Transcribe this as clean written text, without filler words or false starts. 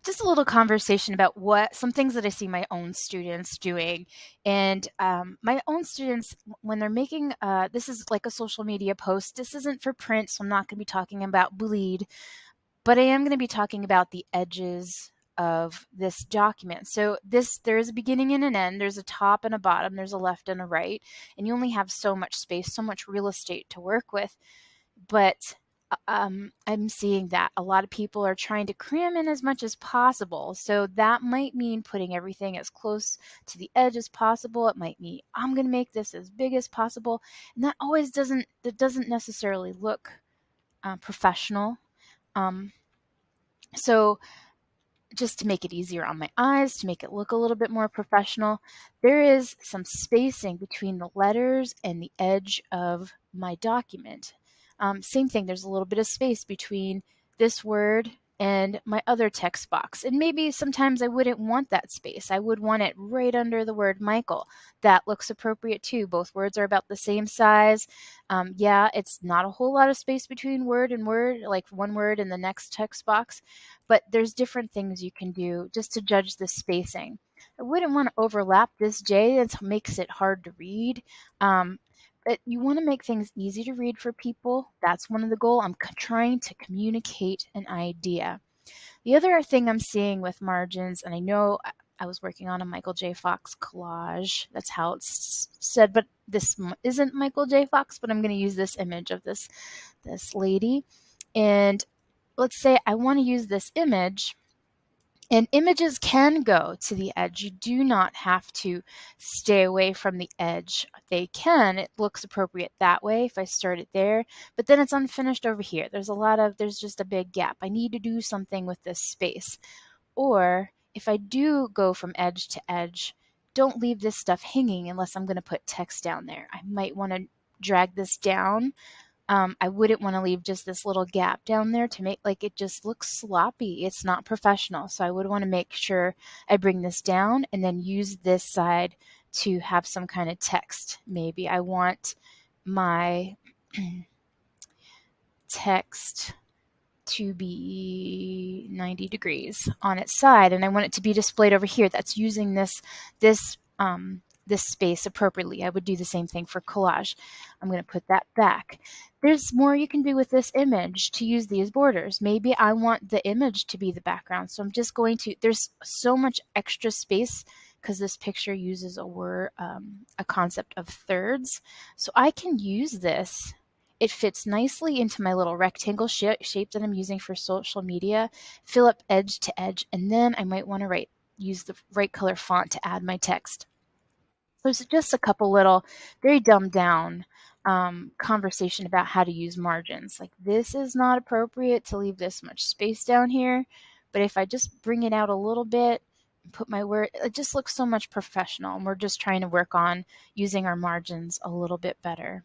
just a little conversation about some things that I see my own students doing. And my own students, when they're making, this is like a social media post, this isn't for print, so I'm not going to be talking about bleed, but I am going to be talking about the edges of this document. So there is a beginning and an end, there's a top and a bottom, there's a left and a right, and you only have so much space, so much real estate to work with. But I'm seeing that a lot of people are trying to cram in as much as possible. So that might mean putting everything as close to the edge as possible. It might mean I'm going to make this as big as possible, and that doesn't necessarily look professional. Um, so just to make it easier on my eyes, to make it look a little bit more professional, there is some spacing between the letters and the edge of my document. Same thing, there's a little bit of space between this word and my other text box. And maybe sometimes I wouldn't want that space. I would want it right under the word Michael. That looks appropriate too. Both words are about the same size. Yeah, it's not a whole lot of space between word and word, like one word in the next text box, but there's different things you can do just to judge the spacing. I wouldn't want to overlap this J. That makes it hard to read. But you want to make things easy to read for people. That's one of the goals. I'm trying to communicate an idea. The other thing I'm seeing with margins, and I know I was working on a Michael J. Fox collage. That's how it's said, but this isn't Michael J. Fox, but I'm going to use this image of this lady. And let's say I want to use this image, and images can go to the edge. You do not have to stay away from the edge. They can. It looks appropriate that way if I start it there, but then it's unfinished over here. There's just a big gap. I need to do something with this space. Or if I do go from edge to edge, don't leave this stuff hanging unless I'm going to put text down there. I might want to drag this down. I wouldn't want to leave just this little gap down there to make like it just looks sloppy. It's not professional. So I would want to make sure I bring this down and then use this side to have some kind of text. Maybe I want my text to be 90 degrees on its side, and I want it to be displayed over here. That's using this this space appropriately. I would do the same thing for collage. I'm going to put that back. There's more you can do with this image to use these borders. Maybe I want the image to be the background, so I'm just going to, there's so much extra space because this picture uses a concept of thirds. So I can use this. It fits nicely into my little rectangle shape that I'm using for social media, fill up edge to edge, and then I might want to use the right color font to add my text. So it's just a couple little, very dumbed down conversation about how to use margins. Like this is not appropriate to leave this much space down here, but if I just bring it out a little bit, put my word, it just looks so much professional. And we're just trying to work on using our margins a little bit better.